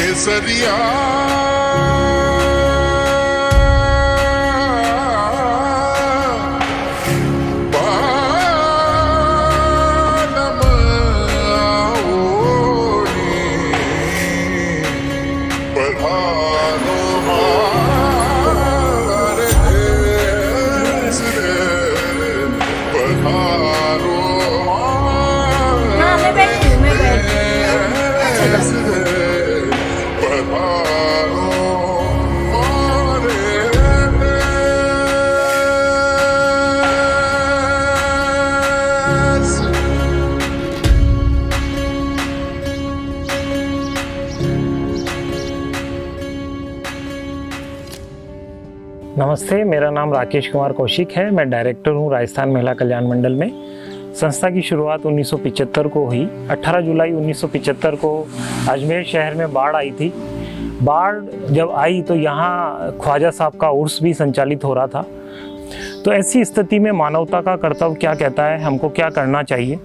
केसरिया नमस्ते, मेरा नाम राकेश कुमार कौशिक है। मैं डायरेक्टर हूँ राजस्थान महिला कल्याण मंडल में। संस्था की शुरुआत 1975 को हुई। 18 जुलाई 1975 को अजमेर शहर में बाढ़ आई थी। बाढ़ जब आई तो यहाँ ख्वाजा साहब का उर्स भी संचालित हो रहा था। तो ऐसी स्थिति में मानवता का कर्तव्य क्या कहता है, हमको क्या करना चाहिए।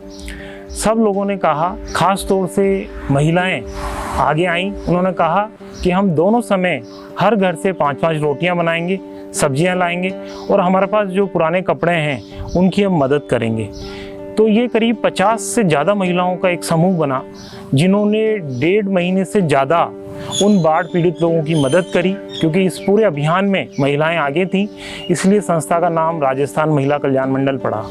सब लोगों ने कहा, खास तौर से महिलाएं आगे आईं। उन्होंने कहा कि हम दोनों समय हर घर से 5-5 रोटियां बनाएंगे, सब्जियां लाएंगे और हमारे पास जो पुराने कपड़े हैं उनकी हम मदद करेंगे। तो ये करीब 50 से ज़्यादा महिलाओं का एक समूह बना, जिन्होंने 1.5 महीने से ज़्यादा उन बाढ़ पीड़ित लोगों की मदद करी। क्योंकि इस पूरे अभियान में महिलाएं आगे थीं, इसलिए संस्था का नाम राजस्थान महिला कल्याण मंडल पड़ा।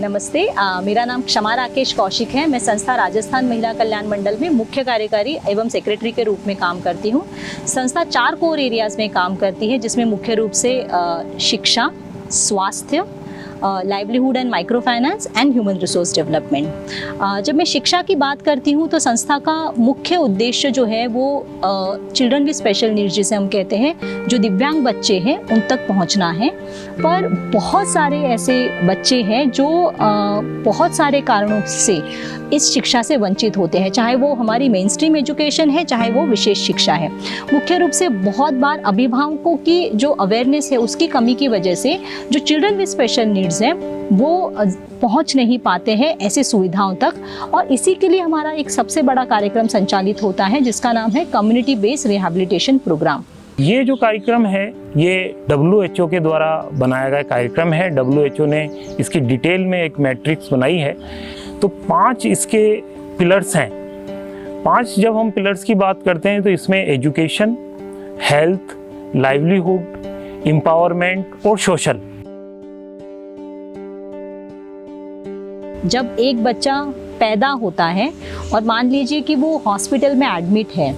नमस्ते, मेरा नाम क्षमा राकेश कौशिक है। मैं संस्था राजस्थान महिला कल्याण मंडल में मुख्य कार्यकारी एवं सेक्रेटरी के रूप में काम करती हूँ। संस्था 4 कोर एरियाज में काम करती है, जिसमें मुख्य रूप से शिक्षा, स्वास्थ्य, livelihood and micro finance and human resource development. जब मैं शिक्षा की बात करती हूँ तो संस्था का मुख्य उद्देश्य जो है वो चिल्ड्रन विद स्पेशल नीड्स, जिसे हम कहते हैं, जो दिव्यांग बच्चे हैं उन तक पहुँचना है। पर बहुत सारे ऐसे बच्चे हैं जो बहुत सारे कारणों से इस शिक्षा से वंचित होते हैं, चाहे वो हमारी मेन स्ट्रीम एजुकेशन है, चाहे वो विशेष शिक्षा है। मुख्य रूप से बहुत बार अभिभावकों की जो अवेयरनेस है उसकी कमी की वजह से जो चिल्ड्रन विद स्पेशल नीड्स हैं वो पहुंच नहीं पाते हैं ऐसी सुविधाओं तक। और इसी के लिए हमारा एक सबसे बड़ा कार्यक्रम संचालित होता है, जिसका नाम है कम्युनिटी बेस्ड रिहैबिलिटेशन प्रोग्राम। ये जो कार्यक्रम है ये WHO के द्वारा बनाया गया कार्यक्रम है। WHO ने इसकी डिटेल में एक मैट्रिक्स बनाई है। तो 5 इसके पिलर्स हैं। 5 जब हम पिलर्स की बात करते हैं तो इसमें एजुकेशन, हेल्थ, लाइवलीहुड, एम्पावरमेंट और सोशल। जब एक बच्चा पैदा होता है और मान लीजिए कि वो हॉस्पिटल में एडमिट है,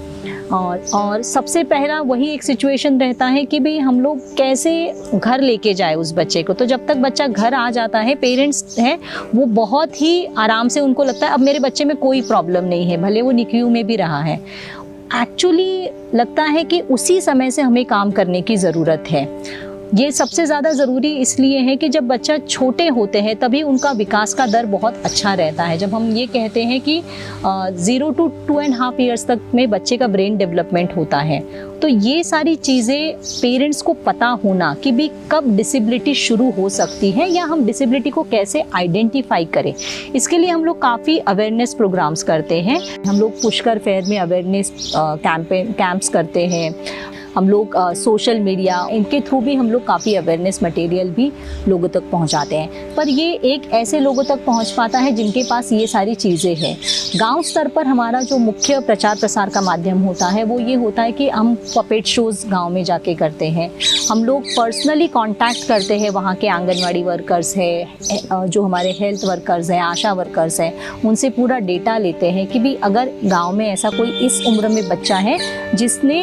और सबसे पहला वही एक सिचुएशन रहता है कि भाई हम लोग कैसे घर लेके जाए उस बच्चे को। तो जब तक बच्चा घर आ जाता है, पेरेंट्स हैं वो बहुत ही आराम से, उनको लगता है अब मेरे बच्चे में कोई प्रॉब्लम नहीं है, भले वो निक्यू में भी रहा है। एक्चुअली लगता है कि उसी समय से हमें काम करने की ज़रूरत है। ये सबसे ज़्यादा ज़रूरी इसलिए है कि जब बच्चा छोटे होते हैं तभी उनका विकास का दर बहुत अच्छा रहता है। जब हम ये कहते हैं कि 0 to 2.5 ईयर्स तक में बच्चे का ब्रेन डेवलपमेंट होता है, तो ये सारी चीज़ें पेरेंट्स को पता होना कि भी कब डिसेबिलिटी शुरू हो सकती है या हम डिसेबिलिटी को कैसे आइडेंटिफाई करें, इसके लिए हम लोग काफ़ी अवेयरनेस प्रोग्राम्स करते हैं। हम लोग पुष्कर फेयर में अवेयरनेस कैंप्स करते हैं। हम लोग सोशल मीडिया, इनके थ्रू भी हम लोग काफ़ी अवेयरनेस मटेरियल भी लोगों तक पहुंचाते हैं। पर ये एक ऐसे लोगों तक पहुंच पाता है जिनके पास ये सारी चीज़ें हैं। गांव स्तर पर हमारा जो मुख्य प्रचार प्रसार का माध्यम होता है वो ये होता है कि हम पपेट शोज़ गांव में जाके करते हैं। हम लोग पर्सनली कांटेक्ट करते हैं वहाँ के आंगनवाड़ी वर्कर्स है, जो हमारे हेल्थ वर्कर्स हैं, आशा वर्कर्स हैं, उनसे पूरा डेटा लेते हैं कि भी अगर गाँव में ऐसा कोई इस उम्र में बच्चा है जिसने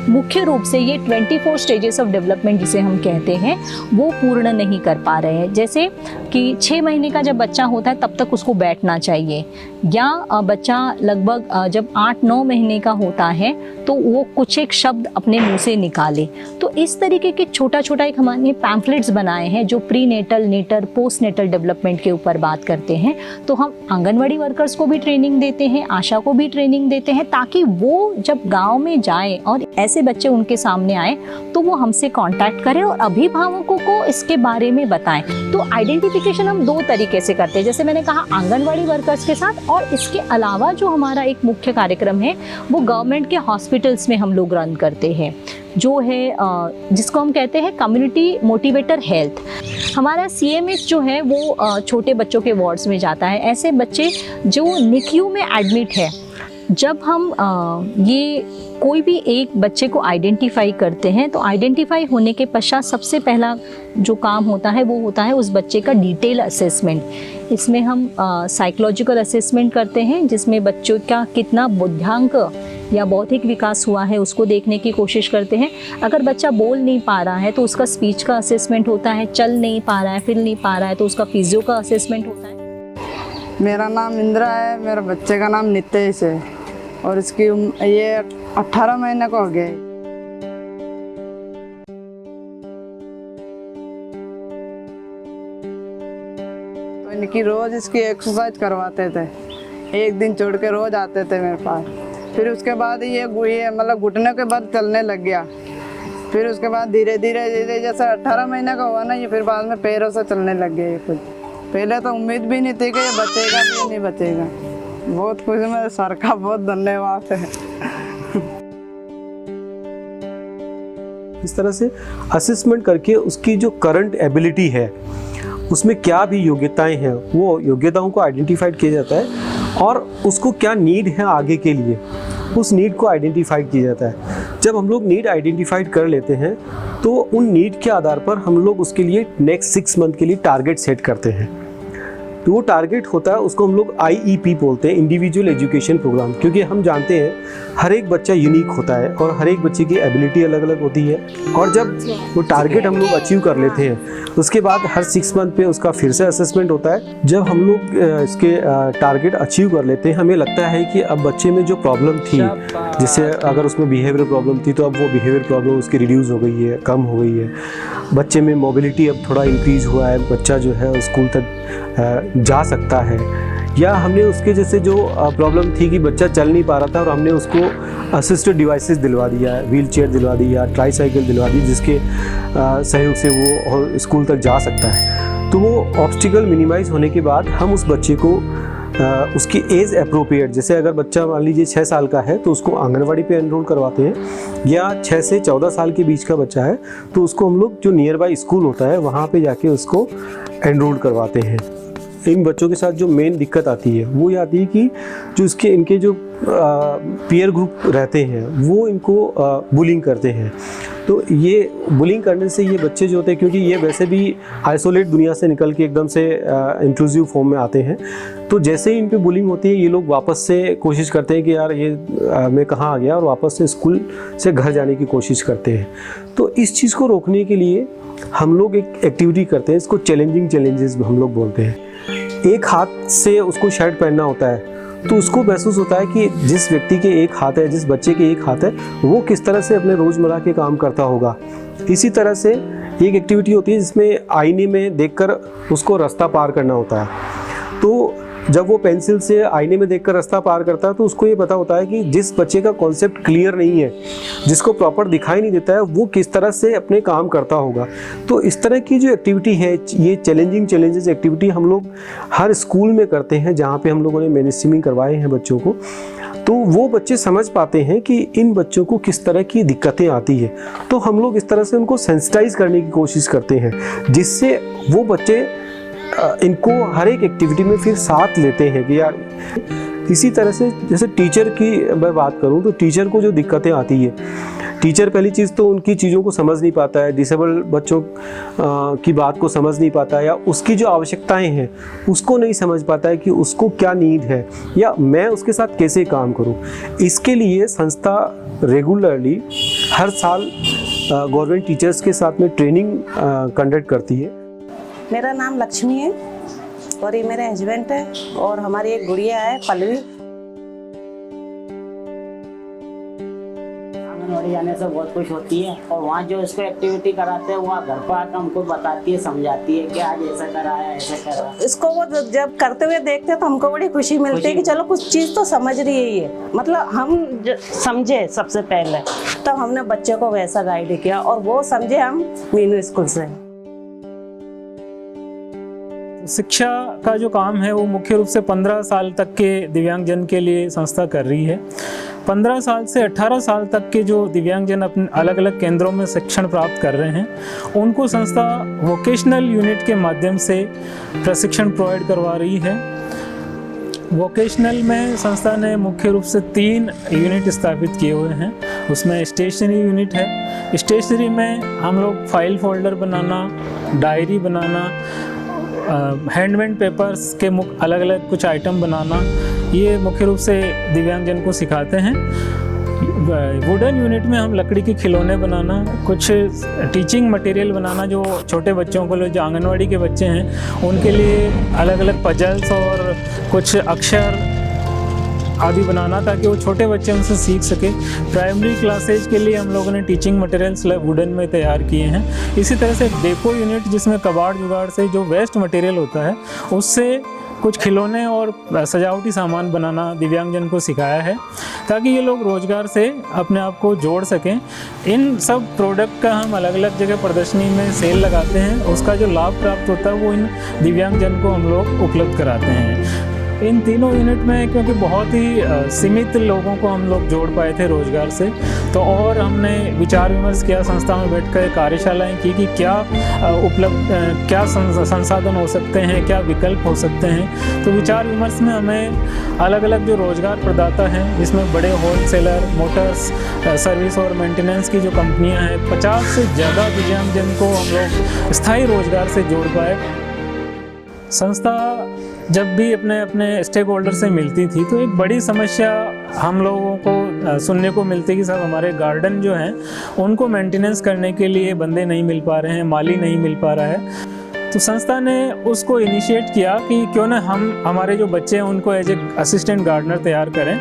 मुख्य रूप से ये 24 स्टेजेस ऑफ डेवलपमेंट जिसे हम कहते हैं वो पूर्ण नहीं कर पा रहे हैं। जैसे कि 6 महीने का जब बच्चा होता है तब तक उसको बैठना चाहिए, या बच्चा लगभग जब 8-9 महीने का होता है तो वो कुछ एक शब्द अपने मुंह से निकाले। तो इस तरीके के छोटा छोटा एक हमारे पैम्फलेट्स बनाए हैं जो pre natal, natal, post natal development के ऊपर बात करते हैं। तो हम आंगनवाड़ी वर्कर्स को भी ट्रेनिंग देते हैं, आशा को भी ट्रेनिंग देते हैं, ताकि वो जब गाँव में जाए और ऐसे बच्चे उनके सामने आए तो वो हमसे कांटेक्ट करें और अभिभावकों को इसके बारे में बताएं। तो आइडेंटिफिकेशन हम 2 तरीके से करते हैं, जैसे मैंने कहा आंगनवाड़ी वर्कर्स के साथ, और इसके अलावा जो हमारा एक मुख्य कार्यक्रम है वो गवर्नमेंट के हॉस्पिटल्स में हम लोग रन करते हैं, जो है जिसको हम कहते हैं कम्युनिटी मोटिवेटर हेल्थ। हमारा CMH जो है वो छोटे बच्चों के वार्ड्स में जाता है। ऐसे बच्चे जो NICU में एडमिट है, जब हम ये कोई भी एक बच्चे को आइडेंटिफाई करते हैं तो आइडेंटिफाई होने के पश्चात सबसे पहला जो काम होता है वो होता है उस बच्चे का डिटेल असेसमेंट। इसमें हम साइकोलॉजिकल असेसमेंट करते हैं, जिसमें बच्चों का कितना बुद्धिआंक या बौद्धिक विकास हुआ है उसको देखने की कोशिश करते हैं। अगर बच्चा बोल नहीं पा रहा है तो उसका स्पीच का असेसमेंट होता है, चल नहीं पा रहा है, फिर नहीं पा रहा है तो उसका फिजियो का असेसमेंट होता है। मेरा नाम इंदिरा है, मेरे बच्चे का नाम नितेश है और इसकी ये 18 महीने का हो गया है। तो इनकी रोज इसकी एक्सरसाइज करवाते थे, एक दिन छोड़ के रोज आते थे मेरे पास। फिर उसके बाद ये मतलब घुटने के बाद चलने लग गया। फिर उसके बाद धीरे धीरे जैसे 18 महीने का हुआ ना, ये फिर बाद में पैरों से चलने लग गए कुछ। पहले तो उम्मीद भी नहीं थी कि ये बचेगा कि नहीं बचेगा। बहुत खुश है, मेरे सर का बहुत धन्यवाद है। इस तरह से असेसमेंट करके उसकी जो करंट एबिलिटी है, उसमें क्या भी योग्यताएं हैं, वो योग्यताओं को आइडेंटिफाइड किया जाता है और उसको क्या नीड है आगे के लिए, उस नीड को आइडेंटिफाइड किया जाता है। जब हम लोग नीड आइडेंटिफाइड कर लेते हैं तो उन नीड के आधार पर हम लोग उसके लिए नेक्स्ट 6 मंथ के लिए टारगेट सेट करते हैं। तो वो टारगेट होता है, उसको हम लोग IEP बोलते हैं, इंडिविजुअल एजुकेशन प्रोग्राम, क्योंकि हम जानते हैं हर एक बच्चा यूनिक होता है और हर एक बच्चे की एबिलिटी अलग अलग होती है। और जब वो टारगेट हम लोग अचीव कर लेते हैं उसके बाद हर 6 मंथ पे उसका फिर से असेसमेंट होता है। जब हम लोग इसके टारगेट अचीव कर लेते हैं, हमें लगता है कि अब बच्चे में जो प्रॉब्लम थी, जैसे अगर उसमें बिहेवियर प्रॉब्लम थी तो अब वो बिहेवियर प्रॉब्लम उसकी रिड्यूस हो गई है, कम हो गई है। बच्चे में मोबिलिटी अब थोड़ा इंक्रीज हुआ है, बच्चा जो है स्कूल तक जा सकता है। या हमने उसके जैसे जो प्रॉब्लम थी कि बच्चा चल नहीं पा रहा था और हमने उसको असिस्टेड डिवाइसेस दिलवा दिया, व्हील चेयर दिलवा दी या ट्राईसाइकिल दिलवा दी, जिसके सहयोग से वो स्कूल तक जा सकता है। तो वो ऑब्स्टिकल मिनिमाइज होने के बाद हम उस बच्चे को उसकी एज अप्रोप्रिएट, जैसे अगर बच्चा मान लीजिए 6 साल का है तो उसको आंगनवाड़ी पे एनरोल करवाते हैं, या 6 से 14 साल के बीच का बच्चा है तो उसको हम लोग जो नियर बाई स्कूल होता है वहाँ पे जाके उसको एनरोल करवाते हैं। इन बच्चों के साथ जो मेन दिक्कत आती है वो ये आती है कि जो इनके जो पीयर ग्रुप रहते हैं वो इनको बुलिंग करते हैं। तो ये बुलिंग करने से ये बच्चे जो होते हैं, क्योंकि ये वैसे भी आइसोलेट दुनिया से निकल के एकदम से इंक्लूसिव फॉर्म में आते हैं, तो जैसे ही इन पे बुलिंग होती है ये लोग वापस से कोशिश करते हैं कि यार ये मैं कहाँ आ गया, और वापस से स्कूल से घर जाने की कोशिश करते हैं। तो इस चीज़ को रोकने के लिए हम लोग एक एक्टिविटी करते हैं, इसको चैलेंजिंग चैलेंजेस हम लोग बोलते हैं। एक हाथ से उसको शर्ट पहनना होता है तो उसको महसूस होता है कि जिस व्यक्ति के एक हाथ है, जिस बच्चे के एक हाथ है, वो किस तरह से अपने रोज़मर्रा के काम करता होगा। इसी तरह से एक एक्टिविटी होती है जिसमें आईने में देखकर उसको रास्ता पार करना होता है। तो जब वो पेंसिल से आईने में देखकर रास्ता पार करता है तो उसको ये पता होता है कि जिस बच्चे का कॉन्सेप्ट क्लियर नहीं है, जिसको प्रॉपर दिखाई नहीं देता है, वो किस तरह से अपने काम करता होगा। तो इस तरह की जो एक्टिविटी है, ये चैलेंजिंग चैलेंजेस एक्टिविटी हम लोग हर स्कूल में करते हैं जहाँ पे हम लोगों ने मेन स्ट्रीमिंग करवाए हैं बच्चों को। तो वो बच्चे समझ पाते हैं कि इन बच्चों को किस तरह की दिक्कतें आती है। तो हम लोग इस तरह से उनको सेंसिटाइज करने की कोशिश करते हैं, जिससे वो बच्चे इनको हर एक एक्टिविटी में फिर साथ लेते हैं कि यार। इसी तरह से जैसे टीचर की मैं बात करूं तो टीचर को जो दिक्कतें आती है, टीचर पहली चीज़ तो उनकी चीज़ों को समझ नहीं पाता है, डिसेबल बच्चों की बात को समझ नहीं पाता है, या उसकी जो आवश्यकताएं हैं उसको नहीं समझ पाता है कि उसको क्या नीड है या मैं उसके साथ कैसे काम करूं। इसके लिए संस्था रेगुलरली हर साल गवर्नमेंट टीचर्स के साथ में ट्रेनिंग कंडक्ट करती है। मेरा नाम लक्ष्मी है और ये मेरे हस्बैंड है और हमारी एक गुड़िया है पल्लवी। आंगनबाड़ी जाने से बहुत खुश होती है, और वहाँ जो इसको एक्टिविटी कराते हैं वहाँ घर पर आकर हमको बताती है, समझाती है कि आज ऐसा कराया ऐसा करा। इसको वो जब करते हुए देखते हैं तो हमको बड़ी खुशी मिलती है कि चलो कुछ चीज़ तो समझ रही है ये, मतलब हम समझे सबसे पहले, तब हमने बच्चे को वैसा गाइड किया और वो समझे हम मीनू स्कूल से। शिक्षा का जो काम है वो मुख्य रूप से 15 साल तक के दिव्यांगजन के लिए संस्था कर रही है। 15 साल से 18 साल तक के जो दिव्यांगजन अपने अलग अलग केंद्रों में शिक्षण प्राप्त कर रहे हैं, उनको संस्था वोकेशनल यूनिट के माध्यम से प्रशिक्षण प्रोवाइड करवा रही है। वोकेशनल में संस्था ने मुख्य रूप से 3 यूनिट स्थापित किए हुए हैं। उसमें स्टेशनरी यूनिट है। स्टेशनरी में हम लोग फाइल फोल्डर बनाना, डायरी बनाना, हैंडमेड पेपर्स के अलग अलग कुछ आइटम बनाना, ये मुख्य रूप से दिव्यांगजन को सिखाते हैं। वुडन यूनिट में हम लकड़ी के खिलौने बनाना, कुछ टीचिंग मटेरियल बनाना, जो छोटे बच्चों को, जो आंगनवाड़ी के बच्चे हैं उनके लिए अलग अलग पजल्स और कुछ अक्षर आदि बनाना, ताकि वो छोटे बच्चे उनसे सीख सके। प्राइमरी क्लासेज के लिए हम लोगों ने टीचिंग मटेरियल्स वुडन में तैयार किए हैं। इसी तरह से डेको यूनिट, जिसमें कबाड़ जुगाड़ से जो वेस्ट मटेरियल होता है उससे कुछ खिलौने और सजावटी सामान बनाना दिव्यांगजन को सिखाया है, ताकि ये लोग रोजगार से अपने आप को जोड़ सकें। इन सब प्रोडक्ट का हम अलग अलग जगह प्रदर्शनी में सेल लगाते हैं, उसका जो लाभ प्राप्त होता है वो इन दिव्यांगजन को हम लोग उपलब्ध कराते हैं। इन तीनों यूनिट में क्योंकि बहुत ही सीमित लोगों को हम लोग जोड़ पाए थे रोजगार से, तो और हमने विचार विमर्श किया, संस्था में बैठकर कार्यशालाएं की कि क्या क्या संसाधन हो सकते हैं, क्या विकल्प हो सकते हैं। तो विचार विमर्श में हमें अलग अलग जो रोजगार प्रदाता हैं, जिसमें बड़े होलसेलर, मोटर्स सर्विस और मेंटेनेंस की जो कंपनियां हैं, 50 से ज़्यादा दिव्यांगजन को हम लोग स्थायी रोजगार से जोड़ पाए। संस्था जब भी अपने अपने स्टेक होल्डर से मिलती थी तो एक बड़ी समस्या हम लोगों को सुनने को मिलती कि साहब हमारे गार्डन जो हैं उनको मेंटेनेंस करने के लिए बंदे नहीं मिल पा रहे हैं, माली नहीं मिल पा रहा है। तो संस्था ने उसको इनिशिएट किया कि क्यों ना हम हमारे जो बच्चे हैं उनको एज ए असिस्टेंट गार्डनर तैयार करें।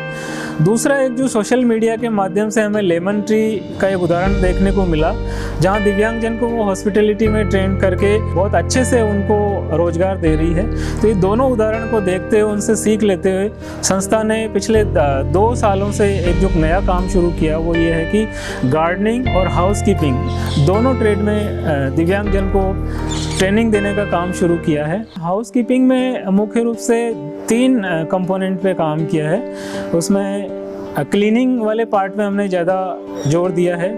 दूसरा, एक जो सोशल मीडिया के माध्यम से हमें लेमन ट्री का एक उदाहरण देखने को मिला, जहां दिव्यांगजन को वो हॉस्पिटैलिटी में ट्रेन करके बहुत अच्छे से उनको रोजगार दे रही है। तो ये दोनों उदाहरण को देखते हुए, उनसे सीख लेते हुए संस्था ने पिछले 2 सालों से एक जो नया काम शुरू किया वो ये है कि गार्डनिंग और हाउसकीपिंग दोनों ट्रेड में दिव्यांगजन को ट्रेनिंग देने का काम शुरू किया है। हाउसकीपिंग में मुख्य रूप से 3 कंपोनेंट पे काम किया है। उसमें क्लीनिंग वाले पार्ट में हमने ज़्यादा जोर दिया है।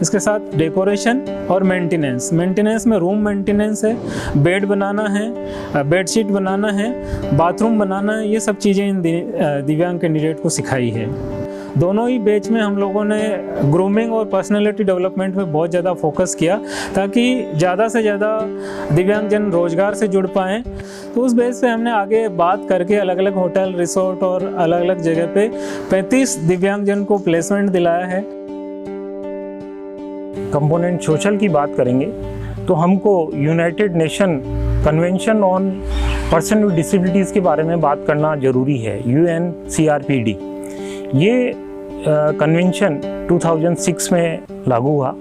इसके साथ डेकोरेशन और मेंटेनेंस में रूम मेंटेनेंस है, बेड बनाना है, बेडशीट बनाना है, बाथरूम बनाना है, ये सब चीज़ें इन दिव्यांग कैंडिडेट को सिखाई है। दोनों ही बैच में हम लोगों ने ग्रूमिंग और पर्सनालिटी डेवलपमेंट में बहुत ज़्यादा फोकस किया, ताकि ज़्यादा से ज़्यादा दिव्यांगजन रोजगार से जुड़ पाएँ। तो उस बेस पे हमने आगे बात करके अलग अलग होटल, रिसोर्ट और अलग अलग जगह पे 35 दिव्यांगजन को प्लेसमेंट दिलाया है। कंपोनेंट सोशल की बात करेंगे तो हमको United nation convention on person with disabilities के बारे में बात करना ज़रूरी है। UNCRPD ये कन्वेंशन 2006 में लागू हुआ।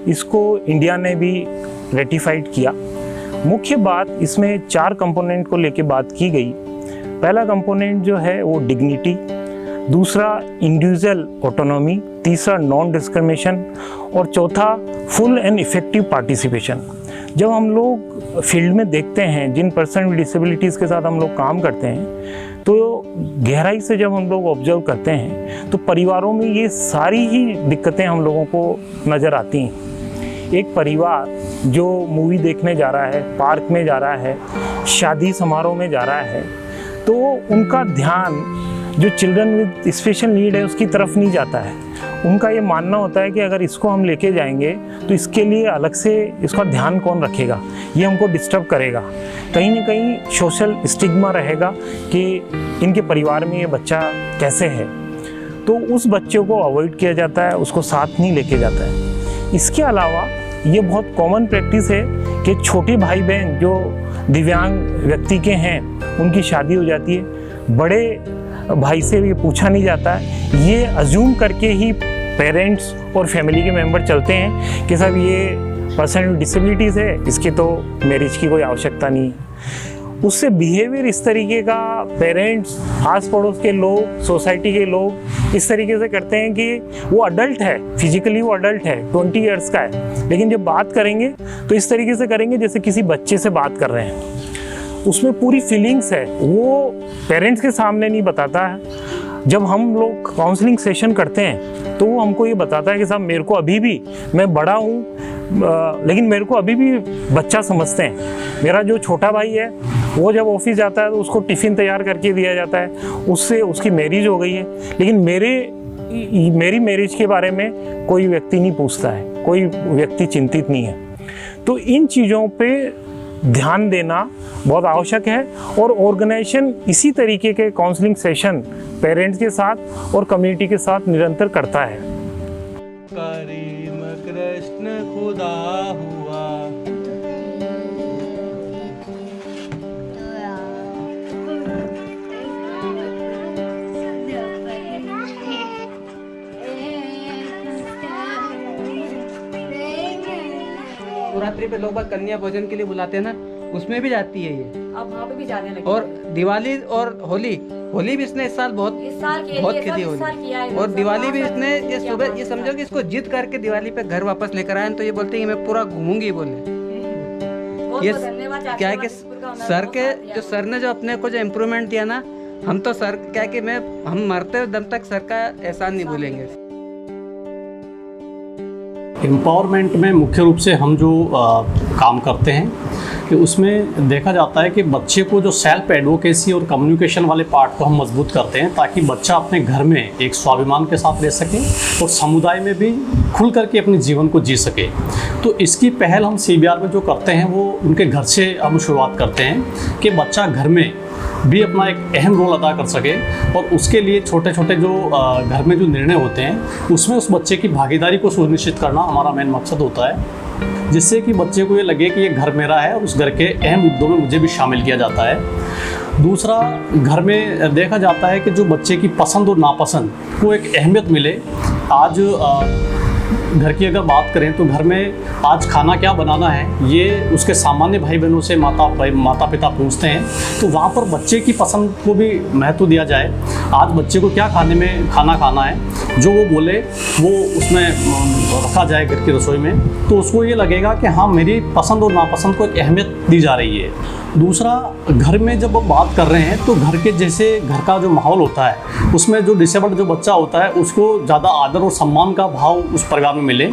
इसको इंडिया ने भी रेटिफाइड किया। मुख्य बात इसमें 4 कंपोनेंट को लेके बात की गई। पहला कंपोनेंट जो है वो डिग्निटी, दूसरा इंडिविजुअल ऑटोनॉमी, तीसरा नॉन डिस्क्रिमिनेशन और चौथा फुल एंड इफेक्टिव पार्टिसिपेशन। जब हम लोग फील्ड में देखते हैं जिन पर्सन विद डिसेबिलिटीज़ के साथ हम लोग काम करते हैं, तो गहराई से जब हम लोग ऑब्जर्व करते हैं तो परिवारों में ये सारी ही दिक्कतें हम लोगों को नज़र आती हैं। एक परिवार जो मूवी देखने जा रहा है, पार्क में जा रहा है, शादी समारोह में जा रहा है, तो उनका ध्यान जो चिल्ड्रन विद स्पेशल नीड है उसकी तरफ नहीं जाता है। उनका ये मानना होता है कि अगर इसको हम लेके जाएंगे तो इसके लिए अलग से इसका ध्यान कौन रखेगा, ये हमको डिस्टर्ब करेगा। कहीं ना कहीं सोशल स्टिग्मा रहेगा कि इनके परिवार में ये बच्चा कैसे है, तो उस बच्चे को अवॉइड किया जाता है, उसको साथ नहीं लेके जाता है। इसके अलावा ये बहुत कॉमन प्रैक्टिस है कि छोटे भाई बहन जो दिव्यांग व्यक्ति के हैं उनकी शादी हो जाती है, बड़े भाई से ये पूछा नहीं जाता है, ये अज्यूम करके ही पेरेंट्स और फैमिली के मेंबर चलते हैं कि साहब ये पर्सन विद डिसेबिलिटीज़ है, इसकी तो मैरिज की कोई आवश्यकता नहीं। उससे बिहेवियर इस तरीके का पेरेंट्स, आस पड़ोस के लोग, सोसाइटी के लोग इस तरीके से करते हैं कि वो अडल्ट है, फिजिकली वो अडल्ट है, 20 ईयर्स का है, लेकिन जब बात करेंगे तो इस तरीके से करेंगे जैसे किसी बच्चे से बात कर रहे हैं। उसमें पूरी फीलिंग्स है, वो पेरेंट्स के सामने नहीं बताता है। जब हम लोग काउंसलिंग सेशन करते हैं तो वो हमको ये बताता है कि साहब मेरे को अभी भी, मैं बड़ा हूँ लेकिन मेरे को अभी भी बच्चा समझते हैं। मेरा जो छोटा भाई है वो जब ऑफिस जाता है तो उसको टिफ़िन तैयार करके दिया जाता है, उससे उसकी मैरिज हो गई है, लेकिन मेरी मैरिज के बारे में कोई व्यक्ति नहीं पूछता है, कोई व्यक्ति चिंतित नहीं है। तो इन चीज़ों पे ध्यान देना बहुत आवश्यक है और ऑर्गेनाइजेशन इसी तरीके के काउंसलिंग सेशन पेरेंट्स के साथ और कम्युनिटी के साथ निरंतर करता है। करीम कृष्ण खुदा हुआ। शिवरात्रि पे लोग बाग कन्या भोजन के लिए बुलाते हैं ना, उसमें भी जाती है ये। अब वहाँ पे भी जाने लगी। और दिवाली और होली भी इसने इस साल बहुत खेली होली। और दिवाली भी इसने ये सुबह ये समझो कि इसको जिद करके दिवाली पे घर वापस लेकर आए, तो ये बोलते हैं कि मैं पूरा घूमूंगी बोले। ये क्या है कि सर ने जो अपने को जो इम्प्रूवमेंट दिया ना, हम तो सर क्या कि हम मरते दम तक सर का एहसान नहीं भूलेंगे। एम्पावरमेंट में मुख्य रूप से हम जो काम करते हैं कि उसमें देखा जाता है कि बच्चे को जो सेल्फ एडवोकेसी और कम्युनिकेशन वाले पार्ट को हम मजबूत करते हैं, ताकि बच्चा अपने घर में एक स्वाभिमान के साथ रह सके और समुदाय में भी खुल करके अपने जीवन को जी सके। तो इसकी पहल हम CBR में जो करते हैं वो उनके घर से हम शुरुआत करते हैं कि बच्चा घर में भी अपना एक अहम रोल अदा कर सके, और उसके लिए छोटे छोटे जो घर में जो निर्णय होते हैं उसमें उस बच्चे की भागीदारी को सुनिश्चित करना हमारा मेन मकसद होता है, जिससे कि बच्चे को ये लगे कि ये घर मेरा है और उस घर के अहम मुद्दों में मुझे भी शामिल किया जाता है। दूसरा, घर में देखा जाता है कि जो बच्चे की पसंद और नापसंद को एक अहमियत मिले। आज घर की अगर बात करें तो घर में आज खाना क्या बनाना है ये उसके सामान्य भाई बहनों से माता पिता पूछते हैं, तो वहाँ पर बच्चे की पसंद को भी महत्व दिया जाए। आज बच्चे को क्या खाना खाना है, जो वो बोले वो उसमें रखा जाए घर की रसोई में, तो उसको ये लगेगा कि हाँ मेरी पसंद और नापसंद को एक अहमियत दी जा रही है। दूसरा, घर में जब हम बात कर रहे हैं तो घर के जैसे घर का जो माहौल होता है उसमें जो डिसेबल्ड जो बच्चा होता है उसको ज़्यादा आदर और सम्मान का भाव उस परिवार में मिले,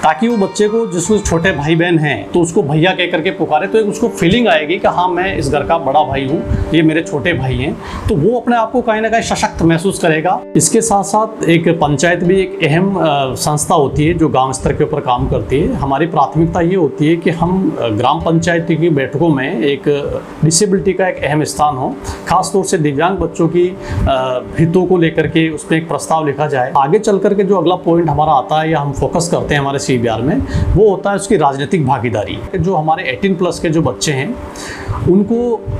ताकि वो बच्चे को जिसको छोटे भाई बहन हैं तो उसको भैया कह करके पुकारे, तो एक उसको फीलिंग आएगी कि हाँ मैं इस घर का बड़ा भाई हूँ, ये मेरे छोटे भाई हैं, तो वो अपने आप को कहीं ना कहीं सशक्त महसूस करेगा। इसके साथ साथ एक पंचायत भी एक अहम संस्था होती है जो गाँव स्तर के ऊपर काम करती है। हमारी प्राथमिकता ये होती है कि हम ग्राम पंचायत की बैठकों में एक डिसेबिलिटी का एक अहम स्थान हो, खासतौर से दिव्यांग बच्चों की हितों को लेकर के उसमें एक प्रस्ताव लिखा जाए। आगे चल करके जो अगला पॉइंट हमारा आता है या हम फोकस करते हैं हमारे CBR में, वो होता है उसकी राजनीतिक भागीदारी। जो हमारे 18+ के जो बच्चे हैं उनको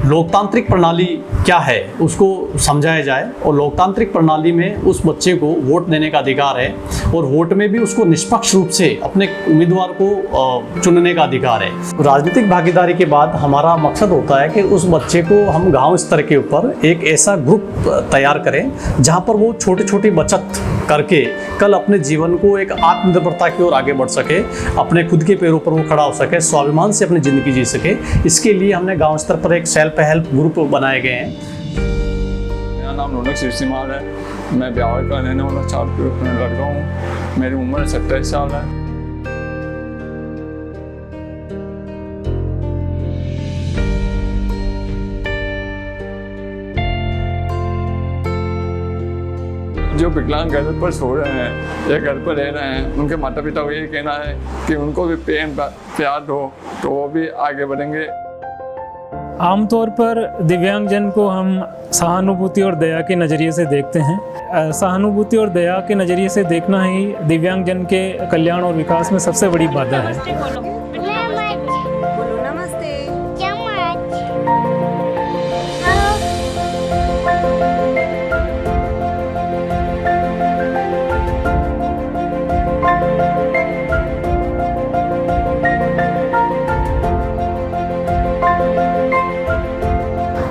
लोकतांत्रिक प्रणाली क्या है उसको समझाया जाए, और लोकतांत्रिक प्रणाली में उस बच्चे को वोट देने का अधिकार है, और वोट में भी उसको निष्पक्ष रूप से अपने उम्मीदवार को चुनने का अधिकार है। राजनीतिक भागीदारी के बाद हमारा मकसद होता है कि उस बच्चे को हम गांव स्तर के ऊपर एक ऐसा ग्रुप तैयार करें जहां पर वो छोटी छोटी बचत करके कल अपने जीवन को एक आत्मनिर्भरता की ओर आगे बढ़ सके, अपने खुद के पैरों पर वो खड़ा हो सके, स्वाभिमान से अपनी ज़िंदगी जी सके। इसके लिए हमने गांव स्तर पर एक सेल्फ हेल्प ग्रुप बनाए गए हैं। मेरा नाम रौनक शिवसिमाल है, मैं ब्यावर का रहने वाला लड़का हूँ, मेरी उम्र 27 साल है। जो विकलांग घर पर सो रहे हैं या घर पर रह रहे हैं, उनके माता पिता को ये कहना है कि उनको भी प्यार दो, तो वो भी आगे बढ़ेंगे। आमतौर पर दिव्यांगजन को हम सहानुभूति और दया के नज़रिए से देखते हैं। सहानुभूति और दया के नज़रिए से देखना ही दिव्यांगजन के कल्याण और विकास में सबसे बड़ी बाधा है।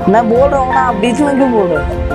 मैं बोल रहा हूँ ना, आप बीच में क्यों बोल रहे हो?